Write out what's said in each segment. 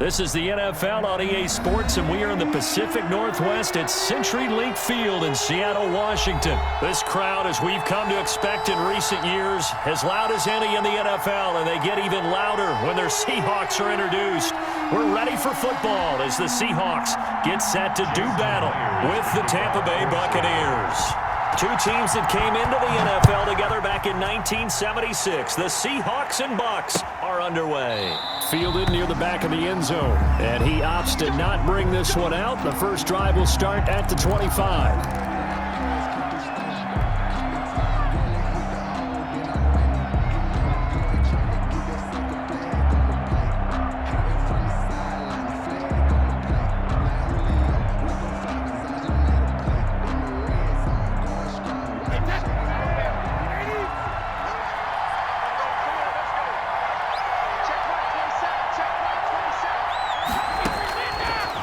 This is the NFL on EA Sports, and we are in the Pacific Northwest at CenturyLink Field in Seattle, Washington. This crowd, as we've come to expect in recent years, as loud as any in the NFL, and they get even louder when their Seahawks are introduced. We're ready for football as the Seahawks get set to do battle with the Tampa Bay Buccaneers. Two teams that came into the NFL together back in 1976. The Seahawks and Bucs are underway. Fielded near the back of the end zone, and he opts to not bring this one out. The first drive will start at the 25.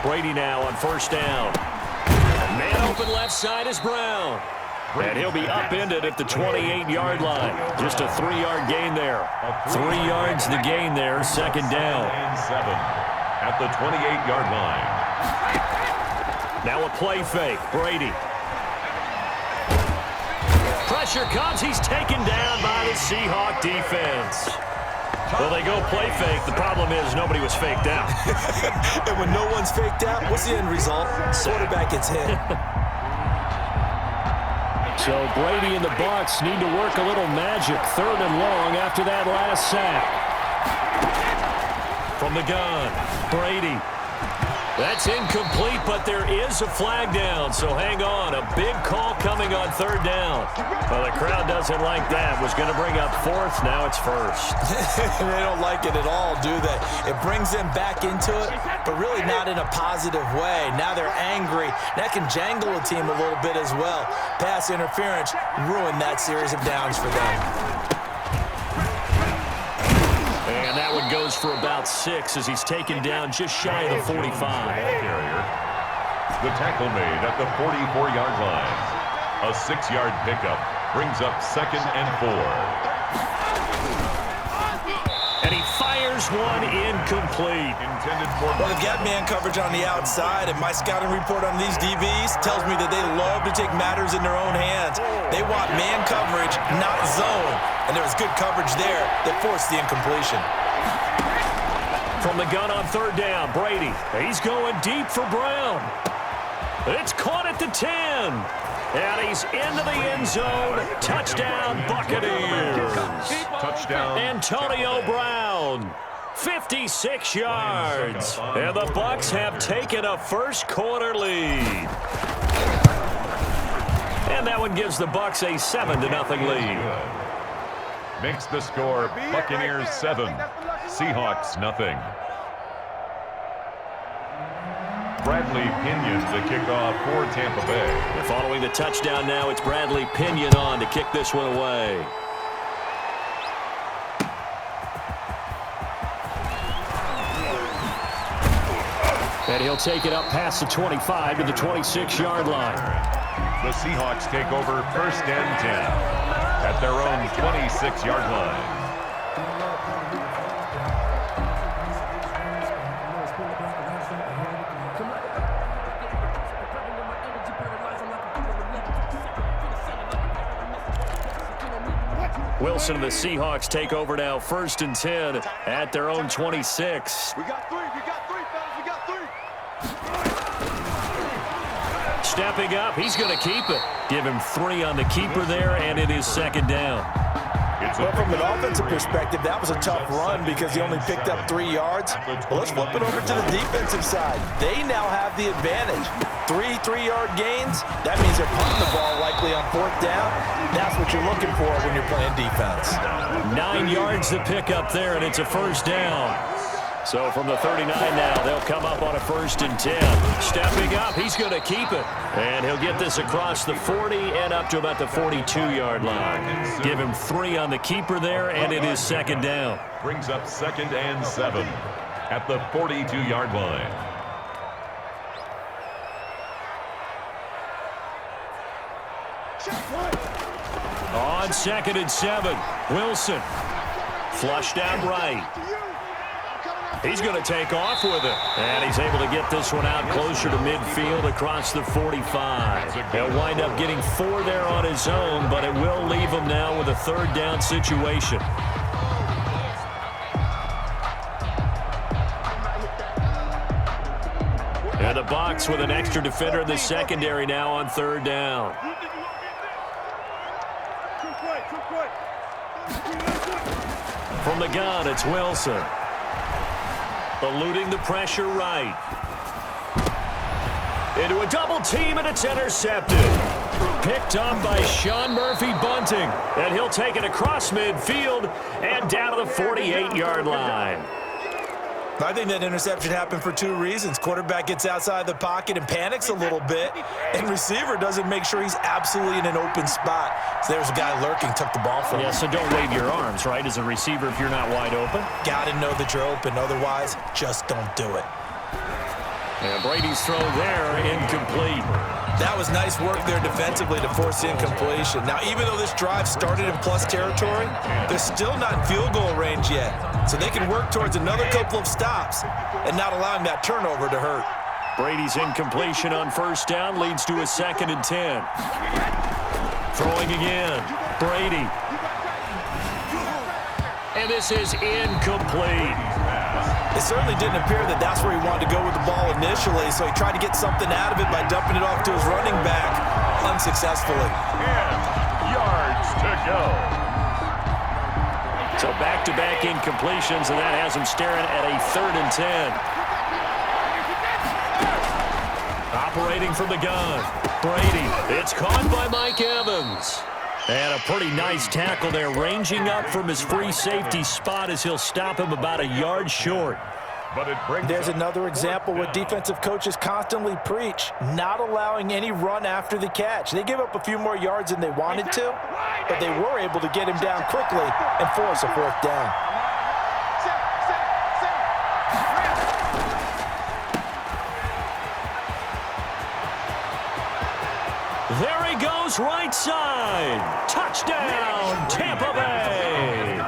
Brady now on first down. Man open left side is Brown. And he'll be upended at the 28-yard line. Just a 3-yard gain there. 3 yards the gain there, second down. And 7 at the 28-yard line. Now a play fake. Brady. Pressure comes. He's taken down by the Seahawk defense. Well, they go play fake. The problem is nobody was faked out. And when no one's faked out, what's the end result? Quarterback gets hit. So Brady and the Bucs need to work a little magic. 3rd and long after that last sack. From the gun, Brady. That's incomplete, but there is a flag down, so hang on. A big call coming on 3rd down. Well, the crowd doesn't like that. Was going to bring up 4th, now it's 1st. They don't like it at all, do they? It brings them back into it, but really not in a positive way. Now they're angry. That can jangle a team a little bit as well. Pass interference ruined that series of downs for them. And that one goes for about 6 as he's taken down just shy of the 45. The tackle made at the 44-yard line. A 6-yard pickup brings up 2nd and 4. And he fires one incomplete. Intended for... Well, they've got man coverage on the outside, and my scouting report on these DBs tells me that they love to take matters in their own hands. They want man coverage, not zone. And there was good coverage there that forced the incompletion. From the gun on 3rd down, Brady. He's going deep for Brown. It's caught at the 10. And he's into the end zone. Touchdown, Buccaneers. Touchdown. Antonio Brown. 56 yards. And the Bucs have taken a first-quarter lead. And that one gives the Bucs a 7-0 lead. Makes the score Buccaneers 7, Seahawks 0. Bradley Pinion to kick off for Tampa Bay. And following the touchdown now, it's Bradley Pinion on to kick this one away. And he'll take it up past the 25 to the 26-yard line. The Seahawks take over 1st and 10 at their own 26-yard line. Wilson and the Seahawks take over now 1st and 10 at their own 26. We got 3, fellas, we got 3. Stepping up, he's going to keep it. Give him 3 on the keeper there, and it is 2nd down. Well, from an offensive perspective, that was a tough run because he only picked up 3 yards. Well, let's flip it over to the defensive side. They now have the advantage. 3 3-yard gains. That means they're punting the ball likely on 4th down. That's what you're looking for when you're playing defense. 9 yards to pick up there, and it's a 1st down. So from the 39 now, they'll come up on a 1st and 10. Stepping up, he's going to keep it. And he'll get this across the 40 and up to about the 42-yard line. Give him 3 on the keeper there, and it is 2nd down. Brings up 2nd and 7 at the 42-yard line. On 2nd and 7, Wilson. Flushed out right. He's going to take off with it. And he's able to get this one out closer to midfield across the 45. He'll wind up getting 4 there on his own, but it will leave him now with a third down situation. And the Bucs with an extra defender in the secondary now on third down. From the gun, it's Wilson. Eluding the pressure right. Into a double team, and it's intercepted. Picked up by Sean Murphy-Bunting. And he'll take it across midfield and down to the 48-yard line. I think that interception happened for 2 reasons. Quarterback gets outside the pocket and panics a little bit, and receiver doesn't make sure he's absolutely in an open spot. So there's a guy lurking, took the ball from him. Yeah, so don't wave your arms, right, as a receiver if you're not wide open. Got to know that you're open. Otherwise, just don't do it. And Brady's throw there, incomplete. That was nice work there defensively to force the incompletion. Now, even though this drive started in plus territory, they're still not in field goal range yet. So they can work towards another couple of stops and not allowing that turnover to hurt. Brady's incompletion on first down leads to a 2nd and 10. Throwing again. Brady. And this is incomplete. It certainly didn't appear that that's where he wanted to go with the ball initially, so he tried to get something out of it by dumping it off to his running back unsuccessfully. And yards to go. So back-to-back incompletions, and that has him staring at a 3rd and 10. Operating from the gun. Brady. It's caught by Mike Evans. And a pretty nice tackle there, ranging up from his free safety spot as he'll stop him about a yard short. But it brings There's another example what defensive coaches constantly preach, not allowing any run after the catch. They give up a few more yards than they wanted to, but they were able to get him down quickly and force a 4th down. There he goes, right side. Touchdown, Tampa Bay.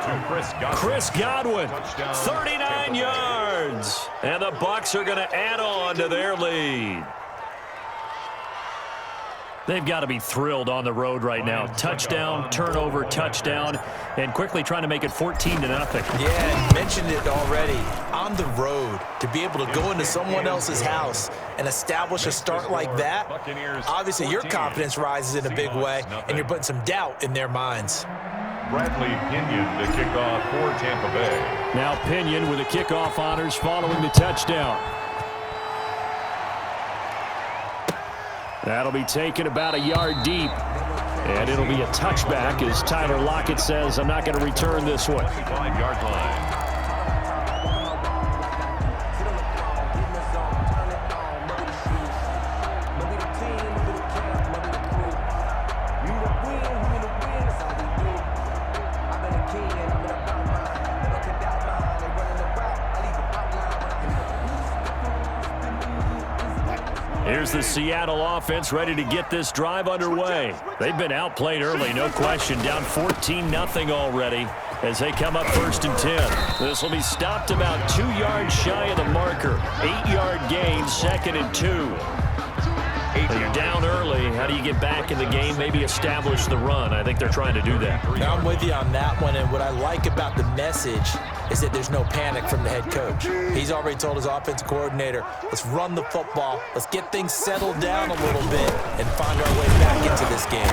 Chris Godwin, 39 yards. And the Bucs are going to add on to their lead. They've got to be thrilled on the road right now. Touchdown, turnover, touchdown, and quickly trying to make it 14-0. Yeah, mentioned it already. On the road, to be able to go into someone else's house and establish a start like that, obviously your confidence rises in a big way, and you're putting some doubt in their minds. Bradley Pinion to kick off for Tampa Bay. Now Pinion with the kickoff honors following the touchdown. That'll be taken about a yard deep. And it'll be a touchback as Tyler Lockett says, I'm not going to return this one. 5-yard line. Here's the Seattle offense ready to get this drive underway. They've been outplayed early, no question. Down 14-0 already as they come up 1st and 10. This will be stopped about 2 yards shy of the marker. 8-yard gain, 2nd and 2. You're down early. How do you get back in the game? Maybe establish the run. I think they're trying to do that. Now I'm with you on that one, and what I like about the message is that there's no panic from the head coach. He's already told his offensive coordinator, let's run the football, let's get things settled down a little bit and find our way back into this game.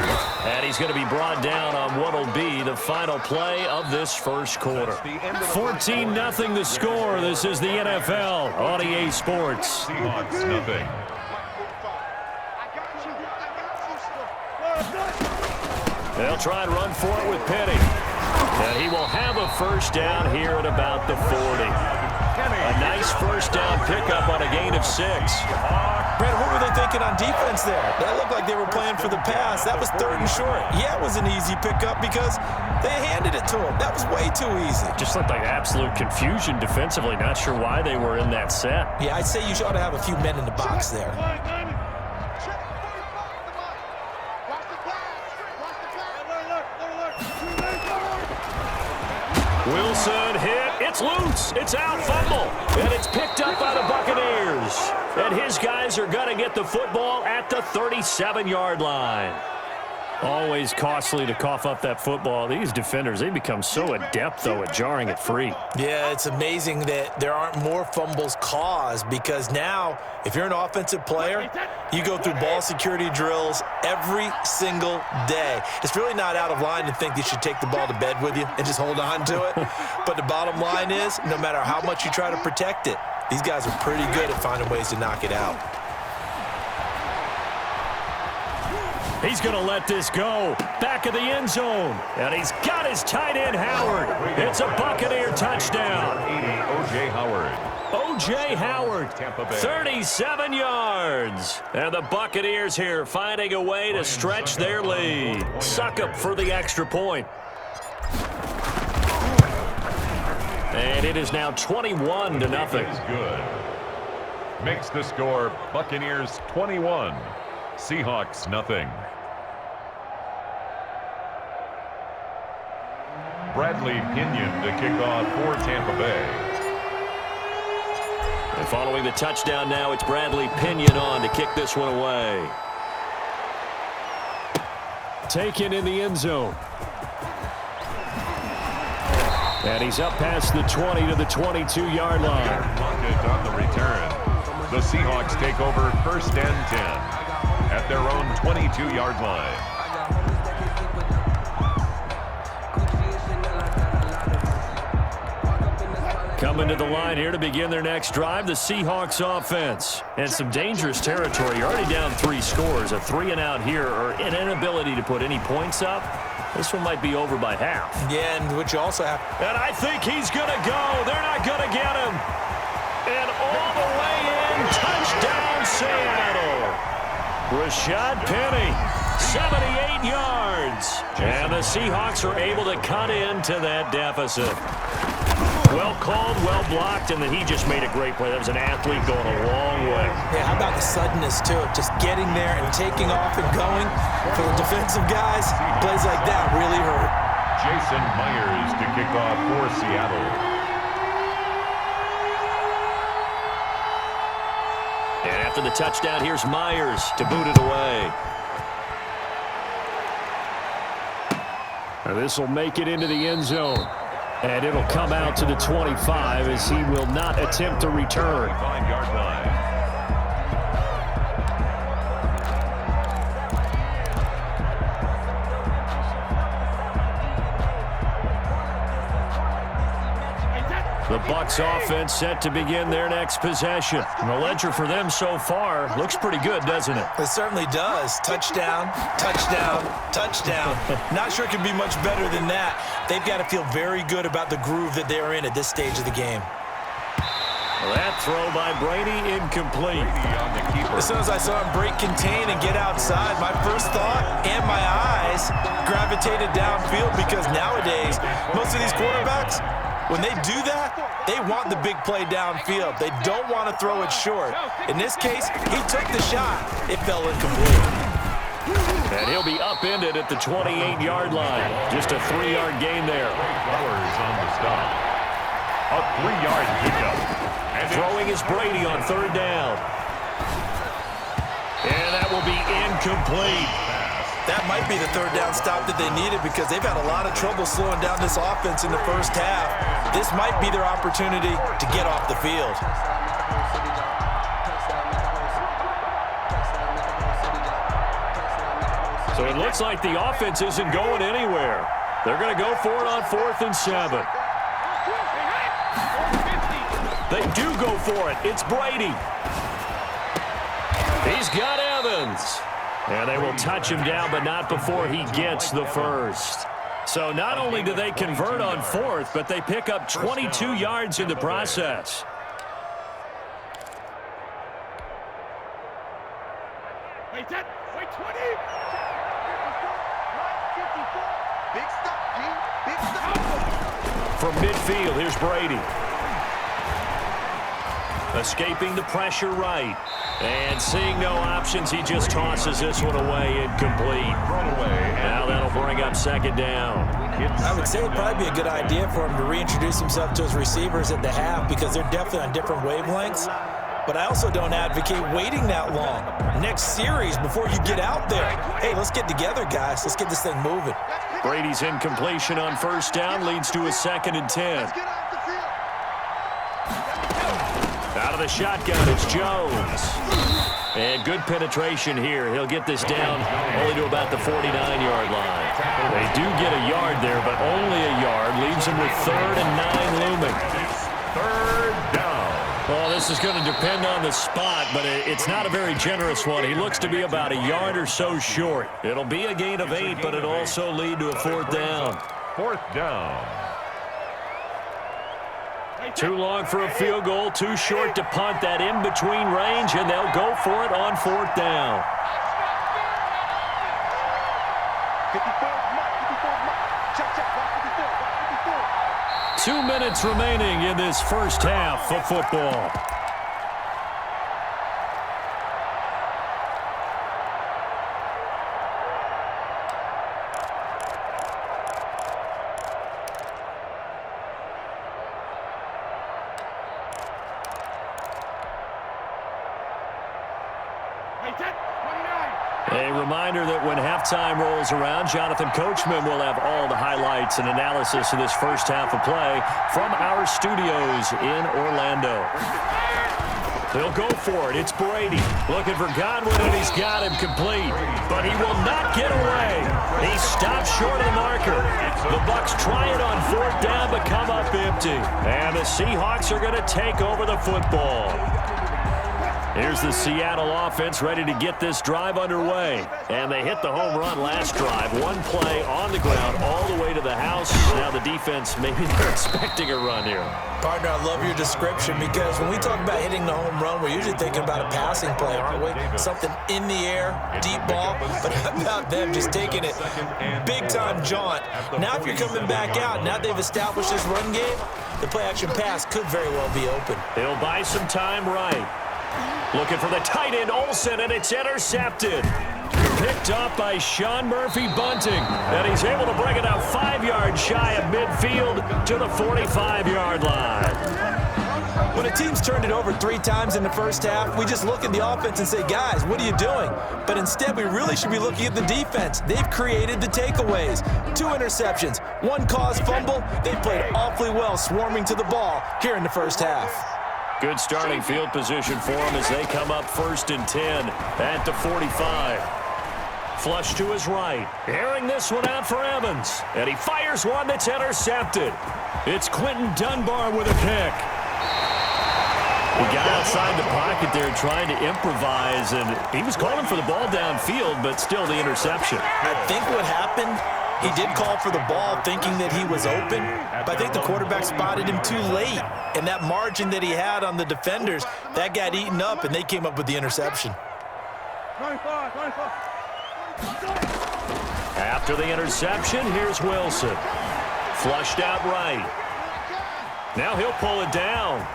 And he's going to be brought down on what will be the final play of this first quarter. 14-0 the score. This is the NFL on EA Sports. Seahawks nothing. They'll try and run for it with Penny. And he will have a first down here at about the 40. A nice first down pickup on a gain of 6. Brad, what were they thinking on defense there? That looked like they were playing for the pass. That was 3rd and short. Yeah, it was an easy pickup because they handed it to him. That was way too easy. Just looked like absolute confusion defensively. Not sure why they were in that set. Yeah, I'd say you ought to have a few men in the box there. Wilson hit. It's loose. It's out. Fumble. And it's picked up by the Buccaneers. And his guys are going to get the football at the 37-yard line. Always costly to cough up that football. These defenders, they become so adept, though, at jarring it free. Yeah, it's amazing that there aren't more fumbles caused because now, if you're an offensive player, you go through ball security drills every single day. It's really not out of line to think you should take the ball to bed with you and just hold on to it. But the bottom line is, no matter how much you try to protect it, these guys are pretty good at finding ways to knock it out. He's going to let this go. Back of the end zone. And he's got his tight end, Howard. It's a Buccaneer touchdown. 80, O.J. Howard. O.J. Howard, 37 yards. And the Buccaneers here finding a way to stretch their lead. Suck up for the extra point. And it is now 21-0. Is good. Makes the score Buccaneers 21, Seahawks nothing. Bradley Pinion to kick off for Tampa Bay. And following the touchdown now, it's Bradley Pinion on to kick this one away. Taken in the end zone. And he's up past the 20 to the 22-yard line. Pocket on the return. The Seahawks take over 1st and 10 at their own 22-yard line. Coming to the line here to begin their next drive, the Seahawks offense. And some dangerous territory. You're already down 3 scores. A 3-and-out here, or an inability to put any points up. This one might be over by half. Yeah, and what you also have... And I think he's going to go. They're not going to get him. And all the way in, touchdown Seattle. Rashad Penny, 78 yards. And the Seahawks are able to cut into that deficit. Well called, well blocked, and then he just made a great play. That was an athlete going a long way. Yeah, how about the suddenness to it? Just getting there and taking off and going. For the defensive guys, plays like that really hurt. Jason Myers to kick off for Seattle. And after the touchdown, here's Myers to boot it away. And this will make it into the end zone. And it'll come out to the 25 as he will not attempt to return. 25-yard line. The Bucs offense set to begin their next possession. And the ledger for them so far looks pretty good, doesn't it? It certainly does. Touchdown, touchdown, touchdown. Not sure it can be much better than that. They've got to feel very good about the groove that they're in at this stage of the game. That throw by Brady incomplete. As soon as I saw him break contain and get outside, my first thought and my eyes gravitated downfield because nowadays, most of these quarterbacks, when they do that, they want the big play downfield. They don't want to throw it short. In this case, he took the shot. It fell incomplete. And he'll be upended at the 28-yard line. Just a 3-yard gain there. Flowers on the stop. A 3-yard pickup. And throwing is Brady on 3rd down. And that will be incomplete. That might be the 3rd down stop that they needed because they've had a lot of trouble slowing down this offense in the first half. This might be their opportunity to get off the field. So it looks like the offense isn't going anywhere. They're going to go for it on 4th and 7. They do go for it. It's Brady. He's got Evans. And they will touch him down, but not before he gets the first. So not only do they convert on 4th, but they pick up 22 yards in the process. Wait, 10. Wait, 20. Big stop, G. Big stop. From midfield, here's Brady. Escaping the pressure right. And seeing no options, he just tosses this one away, incomplete. Now that'll bring up second down. I would say it'd probably be a good idea for him to reintroduce himself to his receivers at the half because they're definitely on different wavelengths. But I also don't advocate waiting that long. Next series before you get out there. Hey, let's get together, guys. Let's get this thing moving. Brady's incompletion on first down leads to a 2nd and 10. Out of the shotgun, it's Jones. And good penetration here. He'll get this down only to about the 49-yard line. They do get a yard there, but only a yard. Leaves him with 3rd and 9 looming. 3rd down. Well, this is going to depend on the spot, but it's not a very generous one. He looks to be about a yard or so short. It'll be a gain of 8, but it'll also lead to a 4th down. 4th down. Too long for a field goal, too short to punt. That in-between range, and they'll go for it on 4th down. 2 minutes remaining in this first half of football. A reminder that when halftime rolls around, Jonathan Coachman will have all the highlights and analysis of this first half of play from our studios in Orlando. He'll go for it. It's Brady looking for Godwin, and he's got him complete. But he will not get away. He stops short of the marker. The Bucs try it on 4th down, but come up empty. And the Seahawks are going to take over the football. Here's the Seattle offense ready to get this drive underway. And they hit the home run last drive. One play on the ground all the way to the house. Now the defense, maybe they're expecting a run here. Partner, I love your description because when we talk about hitting the home run, we're usually thinking about a passing play, aren't we? Something in the air, deep ball. But how about them just taking it big-time jaunt? Now if you're coming back out, now they've established this run game, the play-action pass could very well be open. He'll buy some time right. Looking for the tight end, Olsen, and it's intercepted. Picked up by Sean Murphy-Bunting, and he's able to bring it out 5 yards shy of midfield to the 45-yard line. When a team's turned it over 3 times in the first half, we just look at the offense and say, guys, what are you doing? But instead, we really should be looking at the defense. They've created the takeaways. 2 interceptions, 1 caused fumble. They played awfully well swarming to the ball here in the first half. Good starting field position for them as they come up 1st and 10 at the 45. Flush to his right. Airing this one out for Evans. And he fires one that's intercepted. It's Quentin Dunbar with a pick. He got outside the pocket there trying to improvise, and he was calling for the ball downfield, but still the interception. I think what happened, he did call for the ball thinking that he was open, but I think the quarterback spotted him too late. And that margin that he had on the defenders, that got eaten up, and they came up with the interception. After the interception, here's Wilson. Flushed out right. Now he'll pull it down.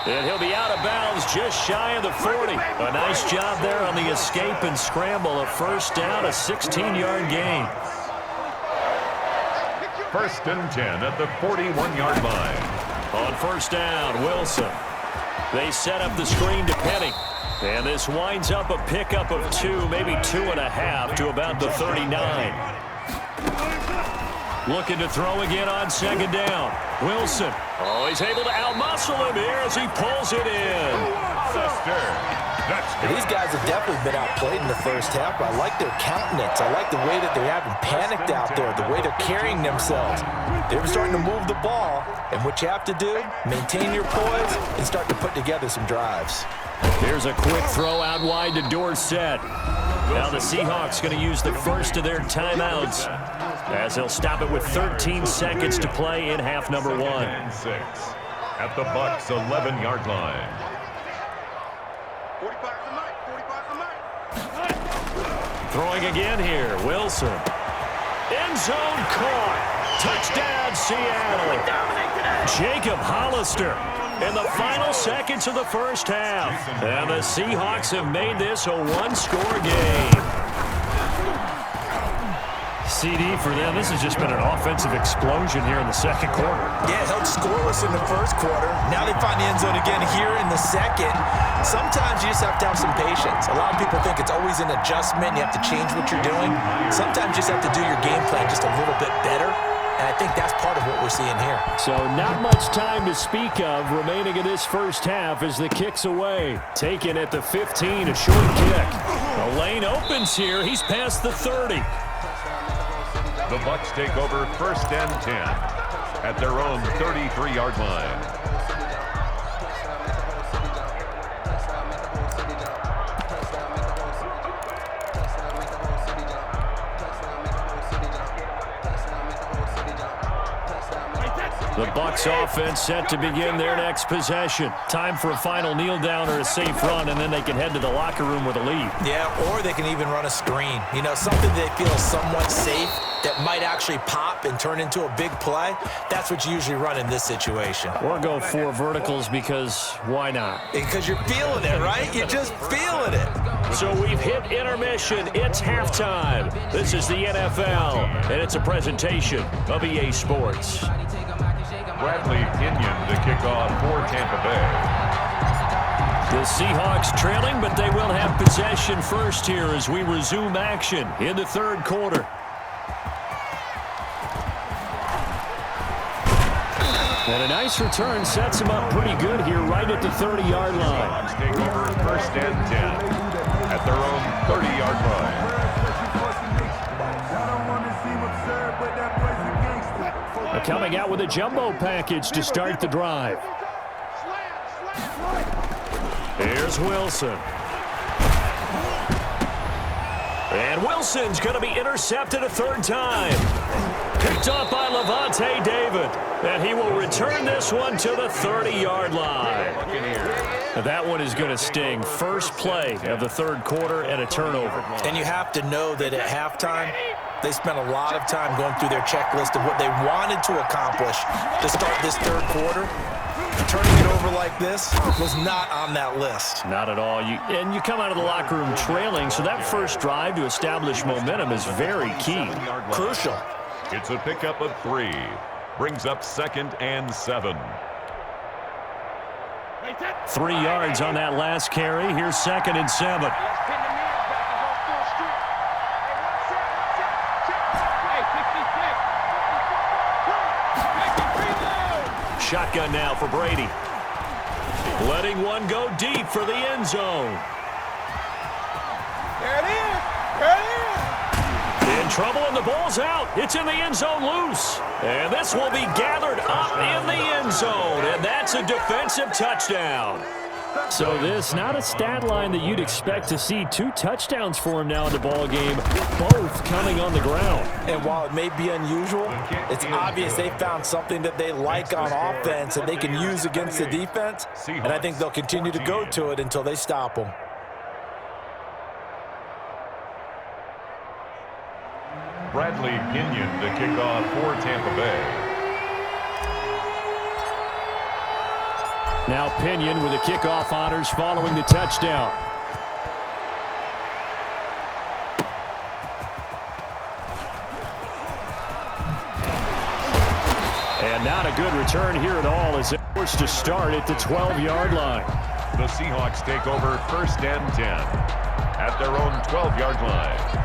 And he'll be out of bounds just shy of the 40. A nice job there on the escape and scramble. A 1st down, a 16-yard gain. 1st and 10 at the 41-yard line. On 1st down, Wilson. They set up the screen to Penny. And this winds up a pickup of 2, maybe 2.5 to about the 39. Looking to throw again on 2nd down. Wilson. Oh, he's able to outmuscle him here as he pulls it in. These guys have definitely been outplayed in the first half, but I like their countenance. I like the way that they haven't panicked out there, the way they're carrying themselves. They're starting to move the ball, and what you have to do, maintain your poise and start to put together some drives. Here's a quick throw out wide to Dorsett. Now the Seahawks going to use the first of their timeouts as they'll stop it with 13 seconds to play in half number 1. 6 at the Bucs 11-yard line. 45 to Mike. Throwing again here, Wilson. End zone caught. Touchdown, Seattle. Jacob Hollister in the final seconds of the first half. And the Seahawks have made this a one-score game. CD for them, this has just been an offensive explosion here in the second quarter. Yeah, held scoreless in the first quarter. Now they find the end zone again here in the second. Sometimes you just have to have some patience. A lot of people think it's always an adjustment. You have to change what you're doing. Sometimes you just have to do your game plan just a little bit better. And I think that's part of what we're seeing here. So not much time to speak of remaining in this first half as the kick's away. Taken at the 15, a short kick. The lane opens here. He's past the 30. The Bucs take over 1st and 10 at their own 33-yard line. The Bucs offense set to begin their next possession. Time for a final kneel down or a safe run, and then they can head to the locker room with a lead. Yeah, or they can even run a screen. You know, something they feel is somewhat safe that might actually pop and turn into a big play. That's what you usually run in this situation. Or go 4 verticals because why not? Because you're feeling it, right? You're just feeling it. So we've hit intermission. It's halftime. This is the NFL, and it's a presentation of EA Sports. Bradley Pinion to kick off for Tampa Bay. The Seahawks trailing, but they will have possession first here as we resume action in the third quarter. And a nice return sets him up pretty good here right at the 30-yard line. Seahawks take over 1st and 10 at their own 30-yard line. Coming out with a jumbo package to start the drive. Here's Wilson. And Wilson's going to be intercepted a third time. Picked up by Levante David. And he will return this one to the 30-yard line. That one is going to sting. First play of the third quarter and a turnover. And you have to know that at halftime, they spent a lot of time going through their checklist of what they wanted to accomplish to start this third quarter. Turning it over like this was not on that list. Not at all. And you come out of the locker room trailing, so that first drive to establish momentum is very key. Crucial. It's a pickup of 3. Brings up 2nd and 7. 3 yards on that last carry. Here's 2nd and 7. Shotgun now for Brady. Letting one go deep for the end zone. There it is. There it is. In trouble and the ball's out. It's in the end zone loose. And this will be gathered up in the end zone. And that's a defensive touchdown. So this, not a stat line that you'd expect to see. 2 touchdowns for him now in the ball game, both coming on the ground. And while it may be unusual, it's obvious they found something that they like on offense and they can use against the defense. And I think they'll continue to go to it until they stop them. Bradley Pinion to kick off for Tampa Bay. Now Pinion with the kickoff honors following the touchdown. And not a good return here at all as it forced to start at the 12-yard line. The Seahawks take over 1st and 10 at their own 12-yard line.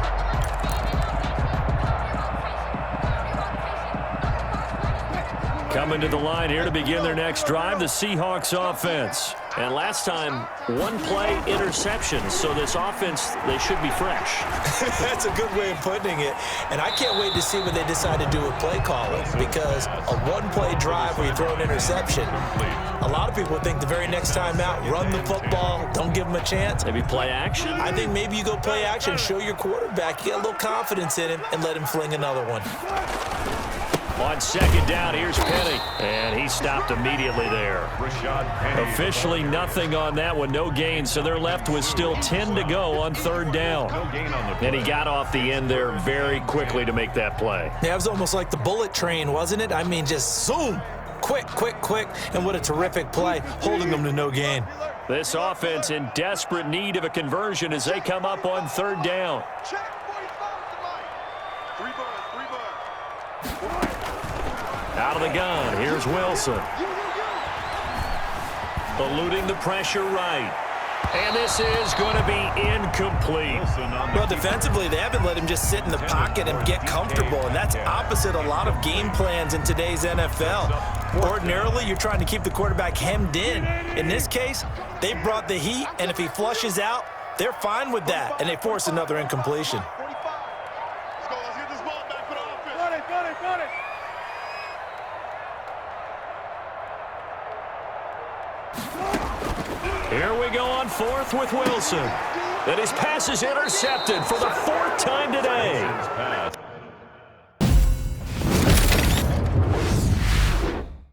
Coming to the line here to begin their next drive, the Seahawks offense. And last time, 1-play interception. So this offense, they should be fresh. That's a good way of putting it. And I can't wait to see what they decide to do with play calling, because a 1-play drive where you throw an interception, a lot of people think the very next time out, run the football, don't give them a chance. Maybe play action? I think maybe you go play action, show your quarterback, you get a little confidence in him, and let him fling another one. On 2nd down, here's Penny. And he stopped immediately there. Officially nothing on that one, no gain. So they're left with still 10 to go on 3rd down. And he got off the end there very quickly to make that play. Yeah, it was almost like the bullet train, wasn't it? I mean, just zoom. Quick, and what a terrific play, holding them to no gain. This offense in desperate need of a conversion as they come up on third down. Out of the gun, here's Wilson. Eluding the pressure right. And this is going to be incomplete. Well, defensively, they haven't let him just sit in the pocket and get comfortable, and that's opposite a lot of game plans in today's NFL. Ordinarily, you're trying to keep the quarterback hemmed in. In this case, they brought the heat, and if he flushes out, they're fine with that, and they force another incompletion. Here we go on fourth with Wilson. And his pass is intercepted for the fourth time today.